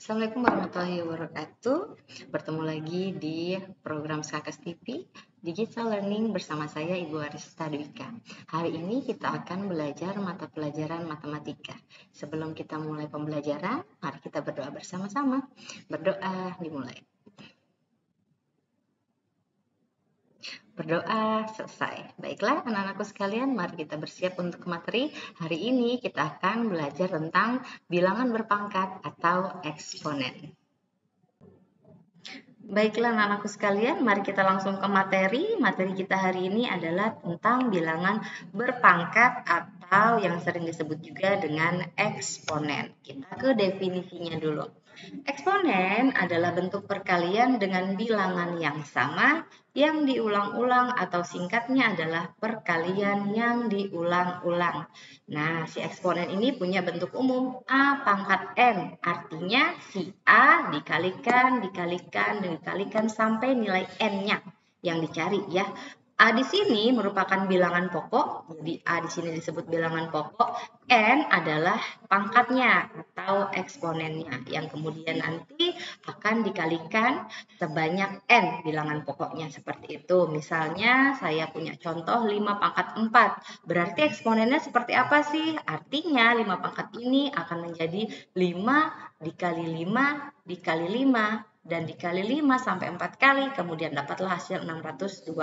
Assalamualaikum warahmatullahi wabarakatuh. Bertemu lagi di program Skakas TV Digital Learning bersama saya Ibu Arista Dwika. Hari ini kita akan belajar mata pelajaran matematika. Sebelum kita mulai pembelajaran, mari kita berdoa bersama-sama. Berdoa dimulai. Berdoa selesai. Baiklah anak-anakku sekalian, mari kita bersiap untuk materi. Hari ini kita akan belajar tentang bilangan berpangkat atau eksponen. Baiklah anak-anakku sekalian, mari kita langsung ke materi. Materi kita hari ini adalah tentang bilangan berpangkat atau yang sering disebut juga dengan eksponen. Kita ke definisinya dulu. Eksponen adalah bentuk perkalian dengan bilangan yang sama yang diulang-ulang atau singkatnya adalah perkalian yang diulang-ulang. Nah, si eksponen ini punya bentuk umum A pangkat N. Artinya si A dikalikan sampai nilai N-nya yang dicari ya. A di sini merupakan bilangan pokok, jadi A di sini disebut bilangan pokok, N adalah pangkatnya atau eksponennya yang kemudian nanti akan dikalikan sebanyak N bilangan pokoknya seperti itu. Misalnya saya punya contoh 5 pangkat 4, berarti eksponennya seperti apa sih? Artinya 5 pangkat ini akan menjadi 5 dikali 5 dikali 5 dan dikali 5 sampai 4 kali, kemudian dapatlah hasil 625.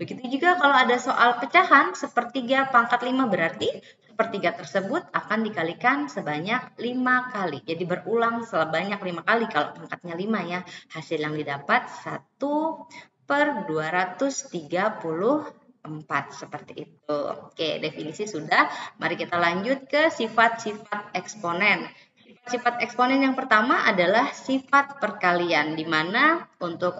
Begitu juga kalau ada soal pecahan sepertiga pangkat 5, berarti sepertiga tersebut akan dikalikan sebanyak 5 kali. Jadi berulang sebanyak 5 kali kalau pangkatnya 5 ya. Hasil yang didapat 1/234 seperti itu. Oke, definisi sudah. Mari kita lanjut ke sifat-sifat eksponen. Sifat eksponen yang pertama adalah sifat perkalian, di mana untuk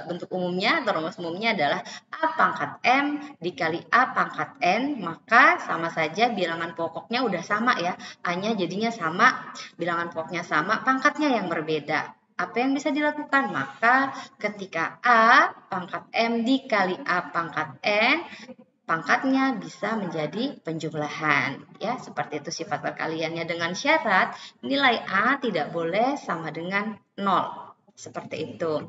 bentuk umumnya atau rumus umumnya adalah A pangkat M dikali A pangkat N, maka sama saja bilangan pokoknya udah sama ya, A-nya jadinya sama, bilangan pokoknya sama, pangkatnya yang berbeda. Apa yang bisa dilakukan? Maka ketika A pangkat M dikali A pangkat N, pangkatnya bisa menjadi penjumlahan ya, seperti itu sifat perkaliannya, dengan syarat nilai A tidak boleh sama dengan 0 seperti itu.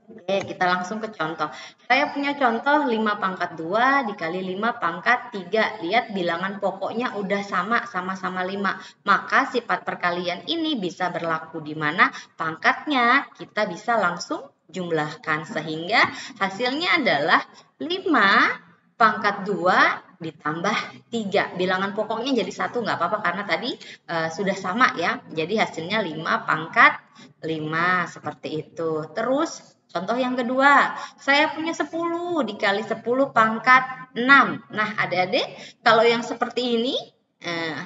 Oke, kita langsung ke contoh. Saya punya contoh 5 pangkat 2 dikali 5 pangkat 3. Lihat bilangan pokoknya udah sama-sama 5. Maka sifat perkalian ini bisa berlaku di mana pangkatnya kita bisa langsung jumlahkan sehingga hasilnya adalah 5 pangkat 2 ditambah 3. Bilangan pokoknya jadi 1 nggak apa-apa karena tadi sudah sama ya. Jadi hasilnya 5 pangkat 5 seperti itu. Terus contoh yang kedua, saya punya 10 dikali 10 pangkat 6. Nah adik-adik kalau yang seperti ini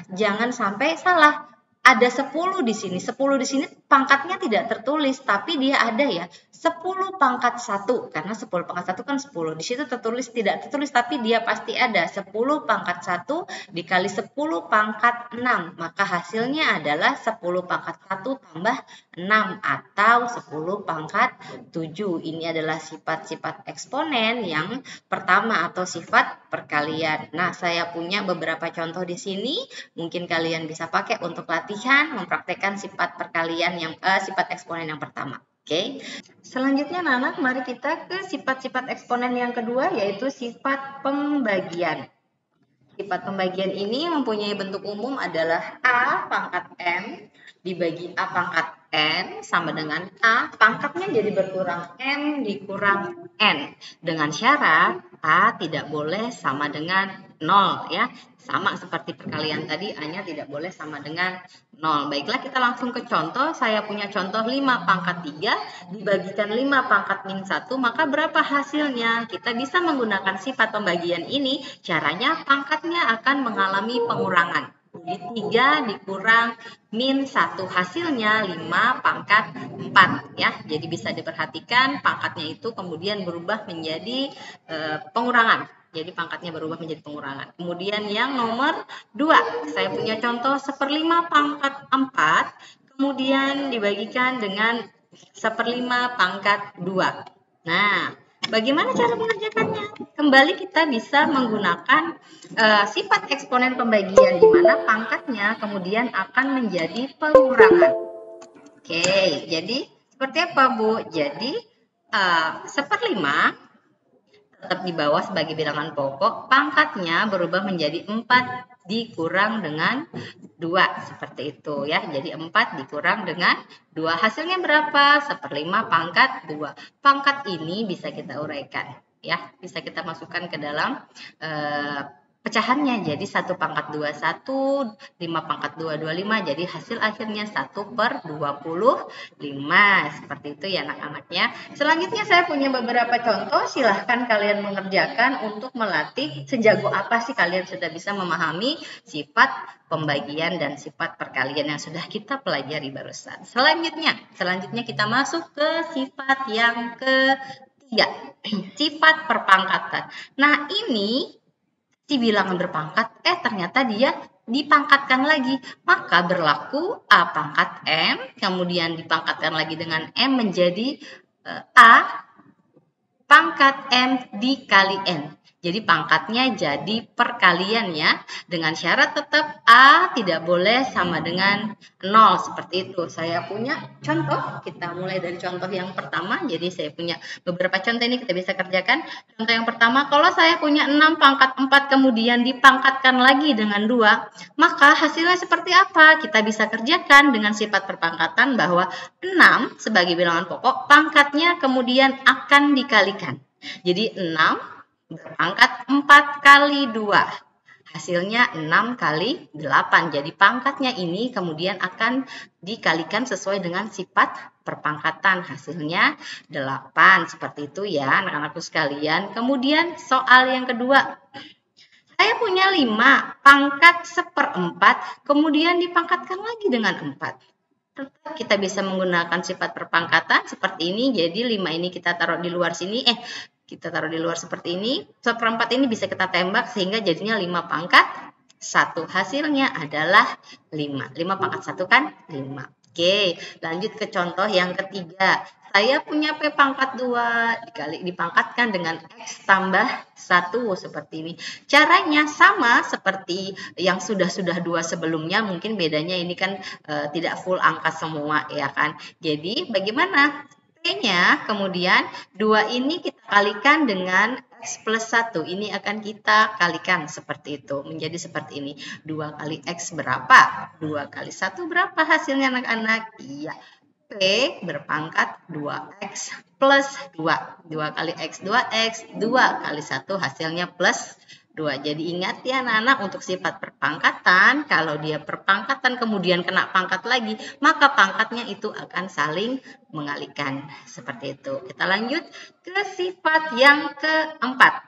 jangan sampai salah. Ada 10 di sini. 10 di sini pangkatnya tidak tertulis, tapi dia ada ya. 10 pangkat 1, karena 10 pangkat 1 kan 10. Di situ tertulis, tidak tertulis, tapi dia pasti ada. 10 pangkat 1 dikali 10 pangkat 6. Maka hasilnya adalah 10 pangkat 1 tambah 6 atau 10 pangkat 7. Ini adalah sifat-sifat eksponen yang pertama atau sifat perkalian. Nah, saya punya beberapa contoh di sini. Mungkin kalian bisa pakai untuk latihan mempraktekkan sifat perkalian yang sifat eksponen yang pertama. Oke. Selanjutnya anak-anak, mari kita ke sifat-sifat eksponen yang kedua, yaitu sifat pembagian. Sifat pembagian ini mempunyai bentuk umum adalah A pangkat M dibagi A pangkat N sama dengan A pangkatnya jadi berkurang M dikurang N. Dengan syarat A tidak boleh sama dengan 0 ya. Sama seperti perkalian tadi, A-nya tidak boleh sama dengan 0. Baiklah, kita langsung ke contoh. Saya punya contoh 5 pangkat 3 dibagikan 5 pangkat min 1, maka berapa hasilnya? Kita bisa menggunakan sifat pembagian ini. Caranya pangkatnya akan mengalami pengurangan. Jadi 3 dikurang min 1, hasilnya 5 pangkat 4 ya. Jadi bisa diperhatikan pangkatnya itu kemudian berubah menjadi pengurangan. Jadi pangkatnya berubah menjadi pengurangan. Kemudian yang nomor 2, saya punya contoh 1/5 pangkat 4, kemudian dibagikan dengan 1/5 pangkat 2. Nah, Bagaimana cara mengerjakannya? Kembali kita bisa menggunakan sifat eksponen pembagian di mana pangkatnya kemudian akan menjadi pengurangan. Oke, jadi seperti apa Bu? Jadi 1/5 tetap di bawah sebagai bilangan pokok, pangkatnya berubah menjadi 4 dikurang dengan 2, seperti itu ya. Jadi 4 dikurang dengan 2, hasilnya berapa? 1/5 pangkat 2. Pangkat ini bisa kita uraikan ya, bisa kita masukkan ke dalam pecahannya. Jadi 1 pangkat 2 1, 5 pangkat 2 25, jadi hasil akhirnya 1/25. Seperti itu ya anak-anaknya. Selanjutnya saya punya beberapa contoh, silahkan kalian mengerjakan untuk melatih sejago apa sih kalian sudah bisa memahami sifat pembagian dan sifat perkalian yang sudah kita pelajari barusan. Selanjutnya kita masuk ke sifat yang ketiga, sifat perpangkatan. Nah, ini si bilangan berpangkat, ternyata dia dipangkatkan lagi, maka berlaku A pangkat M, kemudian dipangkatkan lagi dengan M menjadi A pangkat M dikali N. Jadi pangkatnya jadi perkalian ya, dengan syarat tetap A tidak boleh sama dengan 0, seperti itu. Saya punya contoh, kita mulai dari contoh yang pertama. Jadi saya punya beberapa contoh ini kita bisa kerjakan. Contoh yang pertama, kalau saya punya 6 pangkat 4 kemudian dipangkatkan lagi dengan 2, maka hasilnya seperti apa? Kita bisa kerjakan dengan sifat perpangkatan bahwa 6 sebagai bilangan pokok, pangkatnya kemudian akan dikalikan. Jadi 6 berpangkat 4 kali 2. Hasilnya 6 kali 8. Jadi pangkatnya ini kemudian akan dikalikan sesuai dengan sifat perpangkatan. Hasilnya 8. Seperti itu ya anak-anakku sekalian. Kemudian soal yang kedua. Saya punya 5 pangkat 1/4 kemudian dipangkatkan lagi dengan 4. Tetap kita bisa menggunakan sifat perpangkatan seperti ini. Jadi 5 ini kita taruh di luar sini. Kita taruh di luar seperti ini. 1/4 ini bisa kita tembak sehingga jadinya 5 pangkat 1. Hasilnya adalah 5. 5 pangkat 1 kan 5. Oke, lanjut ke contoh yang ketiga. Saya punya P pangkat 2 dipangkatkan dengan X tambah 1 seperti ini. Caranya sama seperti yang sudah 2 sebelumnya, mungkin bedanya ini kan tidak full angka semua ya kan. Jadi bagaimana? P-nya kemudian 2 ini kita kalikan dengan X plus 1. Ini akan kita kalikan seperti itu. Menjadi seperti ini. 2 kali X berapa? 2 kali 1 berapa hasilnya anak-anak? Iya. P berpangkat 2X plus 2. 2 kali X 2X. 2 kali 1 hasilnya plus 2. Jadi ingat ya anak-anak, untuk sifat perpangkatan, kalau dia perpangkatan kemudian kena pangkat lagi, maka pangkatnya itu akan saling mengalihkan. Seperti itu. Kita lanjut ke sifat yang keempat.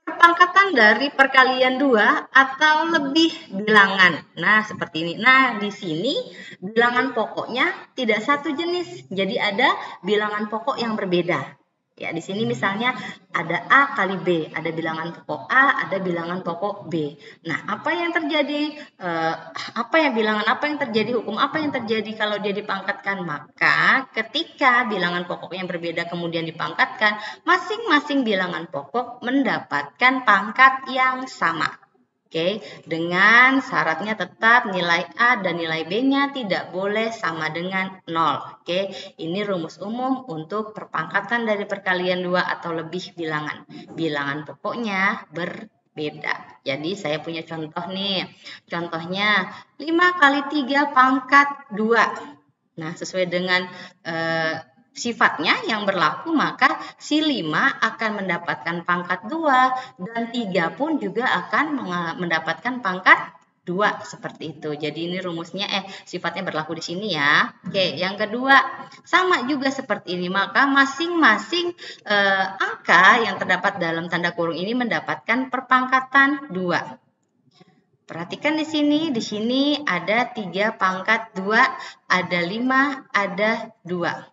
Perpangkatan dari perkalian 2 atau lebih bilangan. Nah, seperti ini. Nah, di sini bilangan pokoknya tidak satu jenis. Jadi ada bilangan pokok yang berbeda. Ya, di sini misalnya ada A kali B, ada bilangan pokok A, ada bilangan pokok B. Nah, apa yang terjadi? Bilangan apa yang terjadi? Hukum apa yang terjadi kalau dia dipangkatkan? Maka ketika bilangan pokok yang berbeda kemudian dipangkatkan, masing-masing bilangan pokok mendapatkan pangkat yang sama. Oke, dengan syaratnya tetap nilai A dan nilai B-nya tidak boleh sama dengan 0. Oke, ini rumus umum untuk perpangkatan dari perkalian 2 atau lebih bilangan. Bilangan pokoknya berbeda. Jadi saya punya contoh nih. Contohnya 5 kali 3 pangkat 2. Nah, sesuai dengan sifatnya yang berlaku, maka si 5 akan mendapatkan pangkat 2 dan 3 pun juga akan mendapatkan pangkat 2 seperti itu. Jadi ini rumusnya sifatnya berlaku di sini ya. Oke, yang kedua sama juga seperti ini, maka masing-masing angka yang terdapat dalam tanda kurung ini mendapatkan perpangkatan 2. Perhatikan di sini ada 3 pangkat 2, ada 5, ada 2.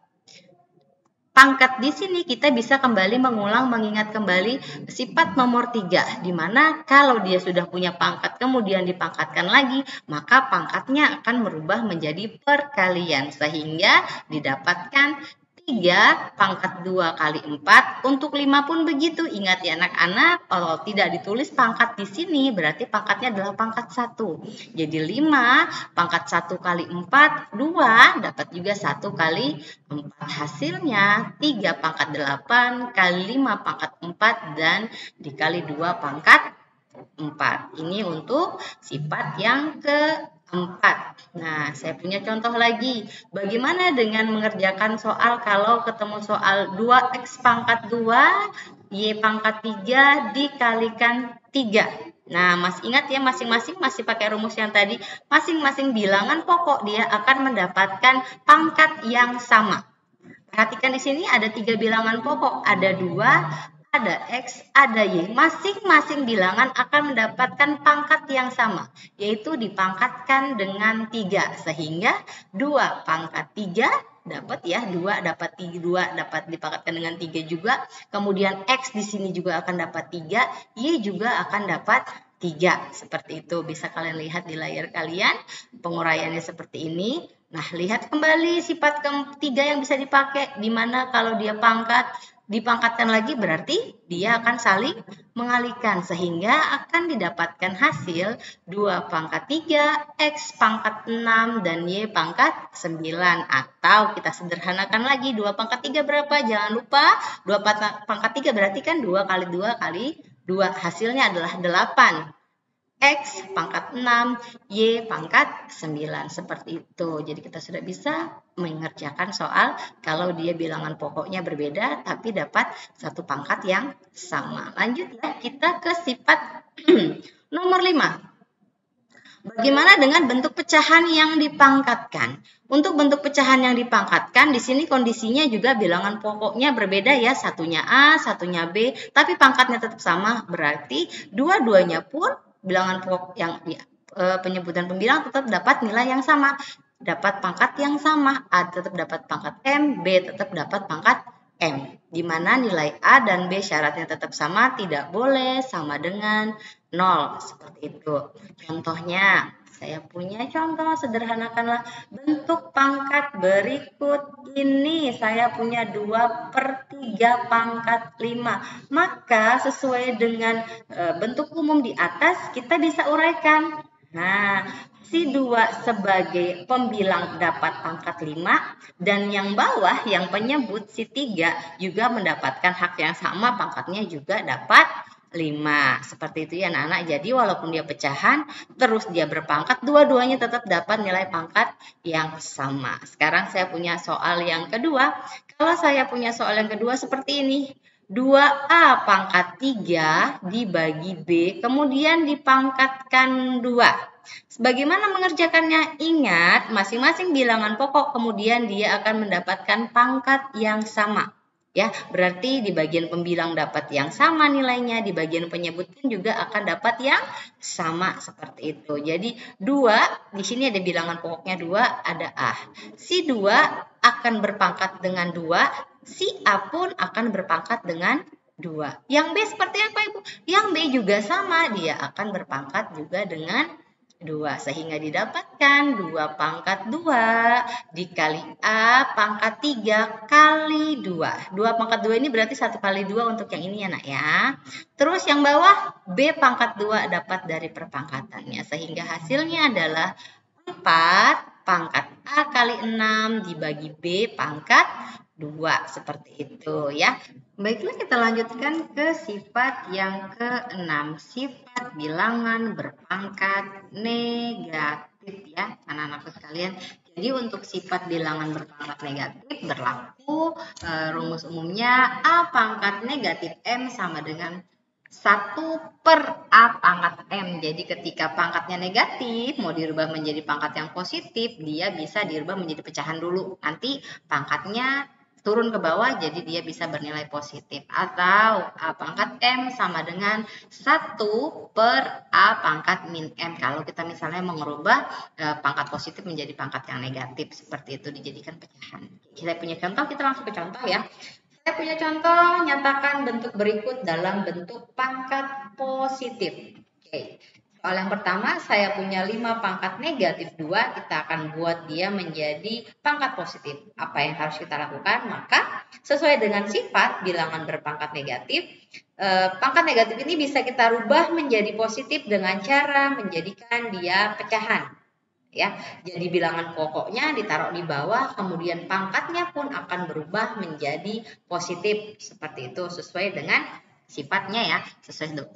Pangkat di sini kita bisa kembali mengingat kembali sifat nomor 3, di mana kalau dia sudah punya pangkat kemudian dipangkatkan lagi, maka pangkatnya akan merubah menjadi perkalian sehingga didapatkan 3 pangkat 2 kali 4, untuk 5 pun begitu. Ingat ya anak-anak, kalau tidak ditulis pangkat di sini, berarti pangkatnya adalah pangkat 1. Jadi 5 pangkat 1 kali 4, 2, dapat juga 1 kali 4. Hasilnya 3 pangkat 8 kali 5 pangkat 4, dan dikali 2 pangkat 4. Ini untuk sifat yang keempat. Nah, saya punya contoh lagi. Bagaimana dengan mengerjakan soal kalau ketemu soal 2x pangkat 2, y pangkat 3 dikalikan 3. Nah, masih ingat ya, masing-masing masih pakai rumus yang tadi. Masing-masing bilangan pokok dia akan mendapatkan pangkat yang sama. Perhatikan di sini ada 3 bilangan pokok, ada 2, ada X, ada Y. Masing-masing bilangan akan mendapatkan pangkat yang sama, yaitu dipangkatkan dengan 3. Sehingga 2 pangkat 3 dapat ya, 2 dapat 2 dapat dipangkatkan dengan 3 juga. Kemudian X di sini juga akan dapat 3, Y juga akan dapat 3. Seperti itu, bisa kalian lihat di layar kalian, penguraiannya seperti ini. Nah, lihat kembali sifat ketiga yang bisa dipakai, di mana kalau dia dipangkatkan lagi berarti dia akan saling mengalihkan, sehingga akan didapatkan hasil 2 pangkat 3, X pangkat 6, dan Y pangkat 9. Atau kita sederhanakan lagi, 2 pangkat 3 berapa? Jangan lupa 2 pangkat 3 berarti kan 2 kali 2 kali 2. Hasilnya adalah 8. X pangkat 6, Y pangkat 9. Seperti itu. Jadi kita sudah bisa mengerjakan soal kalau dia bilangan pokoknya berbeda tapi dapat satu pangkat yang sama. Lanjut ya, kita ke sifat nomor 5. Bagaimana dengan bentuk pecahan yang dipangkatkan? Untuk bentuk pecahan yang dipangkatkan, di sini kondisinya juga bilangan pokoknya berbeda ya, satunya A, satunya B, tapi pangkatnya tetap sama, berarti dua-duanya pun bilangan pokok yang penyebutan pembilang tetap dapat nilai yang sama, dapat pangkat yang sama. A tetap dapat pangkat M, B tetap dapat pangkat M, di mana nilai A dan B syaratnya tetap sama, tidak boleh sama dengan 0, seperti itu. Contohnya, saya punya contoh, sederhanakanlah bentuk pangkat berikut ini. Saya punya 2/3 pangkat 5. Maka sesuai dengan bentuk umum di atas, kita bisa uraikan. Nah, si 2 sebagai pembilang dapat pangkat 5, dan yang bawah yang penyebut si 3 juga mendapatkan hak yang sama, pangkatnya juga dapat 5. Seperti itu ya anak-anak. Jadi walaupun dia pecahan, terus dia berpangkat, dua-duanya tetap dapat nilai pangkat yang sama. Sekarang saya punya soal yang kedua. Kalau saya punya soal yang kedua seperti ini. 2A pangkat 3 dibagi B, kemudian dipangkatkan 2. Bagaimana mengerjakannya? Ingat, masing-masing bilangan pokok, kemudian dia akan mendapatkan pangkat yang sama. Ya, berarti di bagian pembilang dapat yang sama nilainya, di bagian penyebutkan juga akan dapat yang sama, seperti itu. Jadi 2, di sini ada bilangan pokoknya 2, ada A. Si 2 akan berpangkat dengan 2, si A pun akan berpangkat dengan 2. Yang B seperti apa Ibu? Yang B juga sama, dia akan berpangkat juga dengan 2, sehingga didapatkan 2 pangkat 2 dikali A pangkat 3 kali 2. 2 pangkat 2 ini berarti 1 kali 2 untuk yang ini ya nak ya. Terus yang bawah B pangkat 2 dapat dari perpangkatannya, sehingga hasilnya adalah 4 pangkat A kali 6 dibagi B pangkat 2, seperti itu ya. Baiklah, kita lanjutkan ke sifat yang ke-6, sifat bilangan berpangkat negatif ya anak-anakku sekalian. Jadi untuk sifat bilangan berpangkat negatif berlaku rumus umumnya A pangkat negatif M sama dengan 1/A pangkat M. Jadi ketika pangkatnya negatif, mau dirubah menjadi pangkat yang positif, dia bisa dirubah menjadi pecahan dulu. Nanti pangkatnya turun ke bawah, jadi dia bisa bernilai positif. Atau A pangkat M sama dengan 1/A pangkat min M. Kalau kita misalnya mengubah pangkat positif menjadi pangkat yang negatif, seperti itu dijadikan pecahan. Kita punya contoh, kita langsung ke contoh ya. Saya punya contoh, nyatakan bentuk berikut dalam bentuk pangkat positif. Oke. Soal yang pertama, saya punya 5 pangkat negatif 2, kita akan buat dia menjadi pangkat positif. Apa yang harus kita lakukan? Maka sesuai dengan sifat bilangan berpangkat negatif, pangkat negatif ini bisa kita rubah menjadi positif dengan cara menjadikan dia pecahan. Ya, jadi bilangan pokoknya ditaruh di bawah, kemudian pangkatnya pun akan berubah menjadi positif seperti itu sesuai dengan sifatnya ya,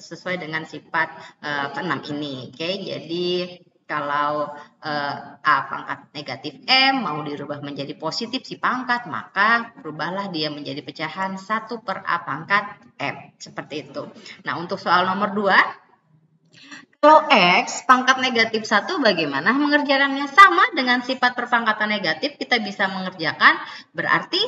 sesuai dengan sifat keenam ini. Oke, jadi kalau A pangkat negatif M mau dirubah menjadi positif si pangkat, maka rubahlah dia menjadi pecahan 1 per A pangkat M. Seperti itu. Nah, untuk soal nomor 2, kalau X pangkat negatif 1 bagaimana mengerjakannya? Sama dengan sifat perpangkatan negatif kita bisa mengerjakan, berarti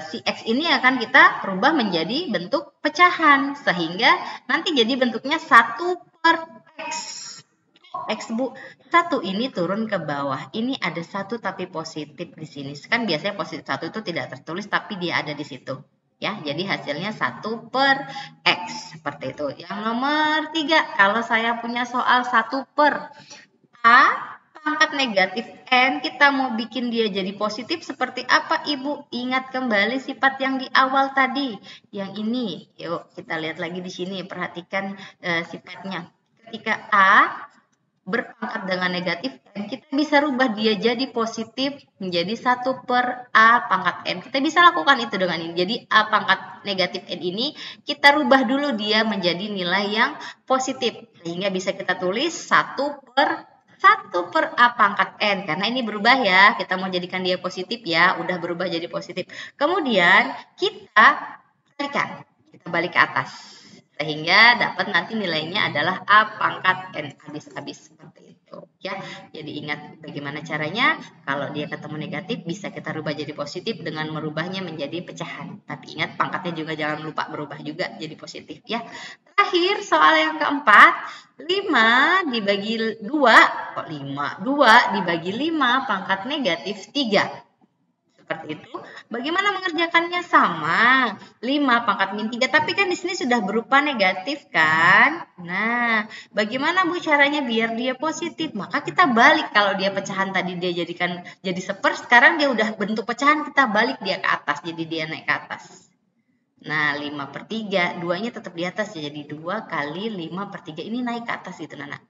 si X ini akan kita rubah menjadi bentuk pecahan sehingga nanti jadi bentuknya 1 per X. X Bu, 1 ini turun ke bawah. Ini ada 1 tapi positif di sini. Kan biasanya positif 1 itu tidak tertulis tapi dia ada di situ. Ya, jadi hasilnya 1 per X seperti itu. Yang nomor 3, kalau saya punya soal 1 per A pangkat negatif N, kita mau bikin dia jadi positif seperti apa Ibu? Ingat kembali sifat yang di awal tadi, yang ini. Yuk kita lihat lagi di sini, perhatikan sifatnya. Ketika A berpangkat dengan negatif N, kita bisa rubah dia jadi positif menjadi 1 per A pangkat N. Kita bisa lakukan itu dengan ini. Jadi A pangkat negatif N ini kita rubah dulu dia menjadi nilai yang positif. Sehingga bisa kita tulis 1 per A pangkat N. Karena ini berubah ya. Kita mau jadikan dia positif ya. Udah berubah jadi positif. Kemudian kita balikan. Kita balik ke atas. Sehingga dapat nanti nilainya adalah A pangkat N habis-habis seperti itu ya. Jadi ingat bagaimana caranya. Kalau dia ketemu negatif bisa kita rubah jadi positif dengan merubahnya menjadi pecahan. Tapi ingat pangkatnya juga jangan lupa berubah juga jadi positif ya. Terakhir soal yang keempat, 5 dibagi 2, kok 5? 2 dibagi 5 pangkat negatif 3. Seperti itu. Bagaimana mengerjakannya? Sama. 5 pangkat min 3. Tapi kan di sini sudah berupa negatif kan? Nah, bagaimana Bu caranya biar dia positif? Maka kita balik. Kalau dia pecahan tadi dia jadikan jadi seper, sekarang dia udah bentuk pecahan, kita balik dia ke atas. Jadi dia naik ke atas. Nah, 5 per 3. 2-nya tetap di atas. Jadi 2 kali 5 per 3. Ini naik ke atas gitu, Nana.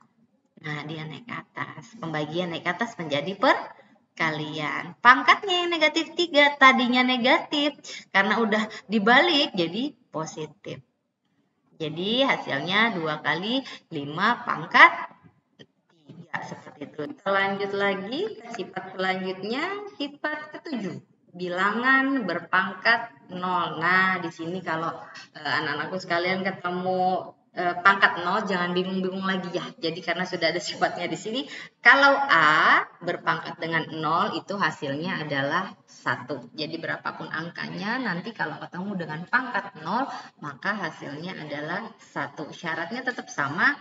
Nah, dia naik ke atas. Pembagian naik ke atas menjadi per kalian. Pangkatnya yang negatif 3, tadinya negatif. Karena udah dibalik jadi positif. Jadi hasilnya 2 kali 5 pangkat 3. Seperti itu. Kita lanjut lagi ke sifat selanjutnya. Sifat ke-7. Bilangan berpangkat 0. Nah, di sini kalau anak-anakku sekalian ketemu pangkat 0 jangan bingung-bingung lagi ya. Jadi karena sudah ada sifatnya di sini, kalau A berpangkat dengan 0 itu hasilnya adalah 1. Jadi berapapun angkanya nanti kalau ketemu dengan pangkat 0 maka hasilnya adalah 1. Syaratnya tetap sama.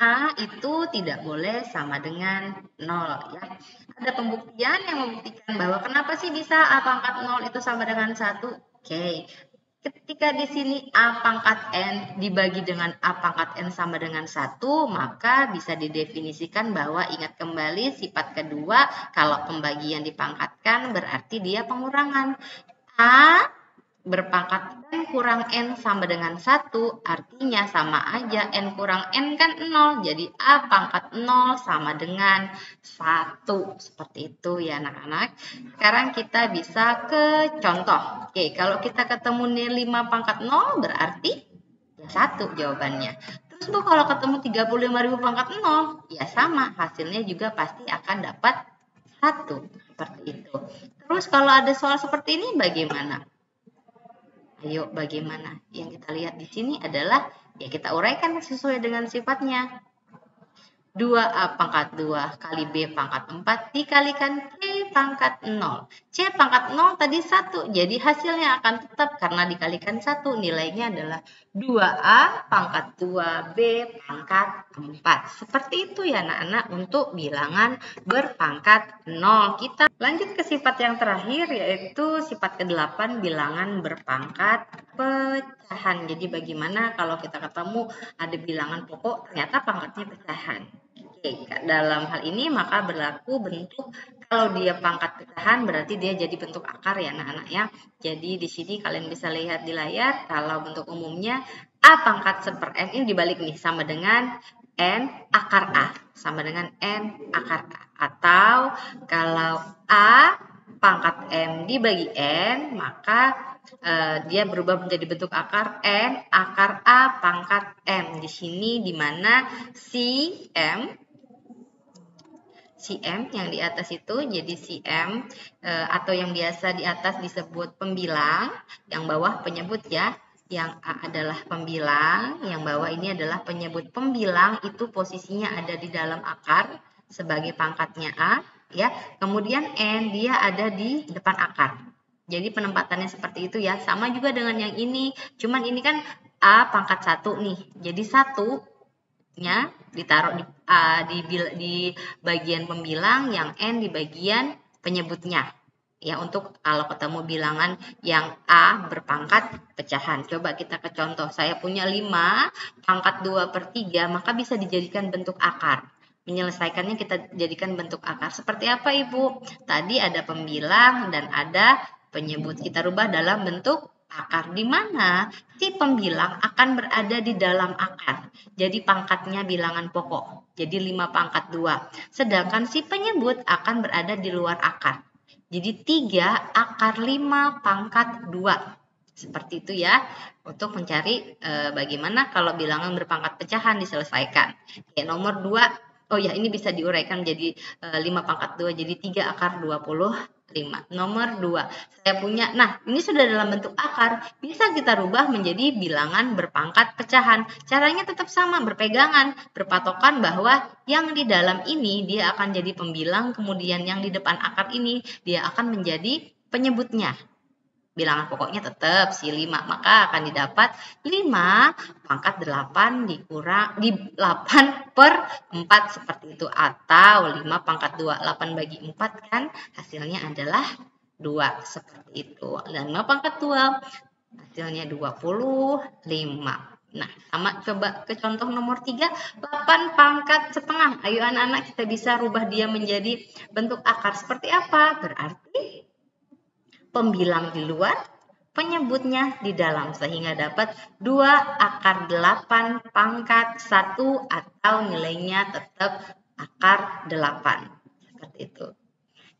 A itu tidak boleh sama dengan 0 ya. Ada pembuktian yang membuktikan bahwa kenapa sih bisa A pangkat 0 itu sama dengan 1? Oke. Ketika di sini A pangkat N dibagi dengan A pangkat N sama dengan 1, maka bisa didefinisikan bahwa ingat kembali sifat kedua, kalau pembagian dipangkatkan berarti dia pengurangan. A berpangkat N kurang N sama dengan 1, artinya sama aja N kurang N kan 0, jadi A pangkat 0 sama dengan 1. Seperti itu ya anak-anak. Sekarang kita bisa ke contoh. Oke, kalau kita ketemu nih 5 pangkat 0 berarti ya 1 jawabannya. Terus Bu kalau ketemu 35.000 pangkat 0, ya sama, hasilnya juga pasti akan dapat 1. Seperti itu. Terus kalau ada soal seperti ini bagaimana? Ayo bagaimana? Yang kita lihat di sini adalah ya kita uraikan sesuai dengan sifatnya. 2A pangkat 2 kali B pangkat 4 dikalikan C pangkat 0. C pangkat 0 tadi 1, jadi hasilnya akan tetap karena dikalikan 1, nilainya adalah 2A pangkat 2B pangkat 4. Seperti itu ya anak-anak untuk bilangan berpangkat 0. Kita lanjut ke sifat yang terakhir, yaitu sifat ke-8, bilangan berpangkat pecahan. Jadi bagaimana kalau kita ketemu ada bilangan pokok ternyata pangkatnya pecahan. Oke, dalam hal ini maka berlaku bentuk kalau dia pangkat pecahan berarti dia jadi bentuk akar ya anak-anak ya. Jadi di sini kalian bisa lihat di layar kalau bentuk umumnya A pangkat 1/n ini dibalik nih sama dengan N akar A sama dengan N akar A. Atau kalau A pangkat M dibagi N maka dia berubah menjadi bentuk akar N akar A pangkat M. Di sini di mana si M yang di atas itu jadi M atau yang biasa di atas disebut pembilang, yang bawah penyebut ya. Yang A adalah pembilang, yang bawah ini adalah penyebut. Pembilang itu posisinya ada di dalam akar sebagai pangkatnya A ya. Kemudian N dia ada di depan akar. Jadi penempatannya seperti itu ya. Sama juga dengan yang ini, cuman ini kan A pangkat 1 nih. Jadi 1-nya ditaruh di bagian pembilang, yang N di bagian penyebutnya. Ya, untuk kalau ketemu bilangan yang A berpangkat pecahan. Coba kita ke contoh. Saya punya 5 pangkat 2/3, maka bisa dijadikan bentuk akar. Menyelesaikannya kita jadikan bentuk akar. Seperti apa Ibu? Tadi ada pembilang dan ada penyebut. Kita rubah dalam bentuk akar, di mana si pembilang akan berada di dalam akar. Jadi pangkatnya bilangan pokok. Jadi 5 pangkat 2. Sedangkan si penyebut akan berada di luar akar. Jadi 3 akar 5 pangkat 2. Seperti itu ya. Untuk mencari bagaimana kalau bilangan berpangkat pecahan diselesaikan. Oke, nomor 2. Oh ya, ini bisa diuraikan jadi 5 pangkat 2. Jadi 3 akar 25. Nomor 2, saya punya, nah ini sudah dalam bentuk akar, bisa kita rubah menjadi bilangan berpangkat pecahan. Caranya tetap sama, berpegangan, berpatokan bahwa yang di dalam ini dia akan jadi pembilang, kemudian yang di depan akar ini dia akan menjadi penyebutnya. Bilangan pokoknya tetap si 5, maka akan didapat 5 pangkat 8 dikurang di 8/4 seperti itu, atau 5 pangkat 2, 8 bagi 4 kan hasilnya adalah 2 seperti itu. Dan 5 pangkat 2 hasilnya 25. Nah, sama coba ke contoh nomor 3, 8 pangkat setengah. Ayo anak-anak kita bisa rubah dia menjadi bentuk akar seperti apa? Berarti pembilang di luar, penyebutnya di dalam, sehingga dapat 2 akar 8 pangkat 1 atau nilainya tetap akar 8. Seperti itu.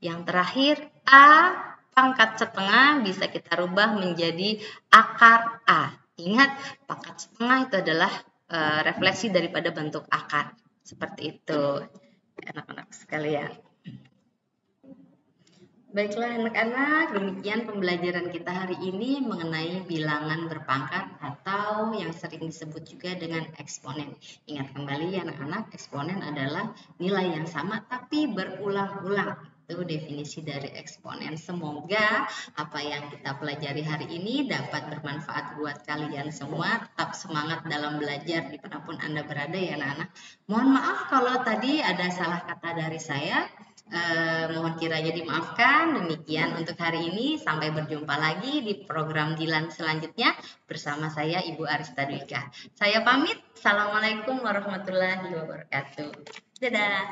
Yang terakhir, A pangkat setengah bisa kita rubah menjadi akar A. Ingat, pangkat setengah itu adalah refleksi daripada bentuk akar. Seperti itu, anak-anak sekalian. Baiklah anak-anak, demikian pembelajaran kita hari ini mengenai bilangan berpangkat atau yang sering disebut juga dengan eksponen. Ingat kembali anak-anak, eksponen adalah nilai yang sama tapi berulang-ulang. Itu definisi dari eksponen. Semoga apa yang kita pelajari hari ini dapat bermanfaat buat kalian semua. Tetap semangat dalam belajar dimanapun Anda berada ya anak-anak. Mohon maaf kalau tadi ada salah kata dari saya. Mohon kiranya dimaafkan. Demikian untuk hari ini, sampai berjumpa lagi di program Dilan selanjutnya bersama saya Ibu Arista Dwika. Saya pamit. Assalamualaikum warahmatullahi wabarakatuh. Dadah.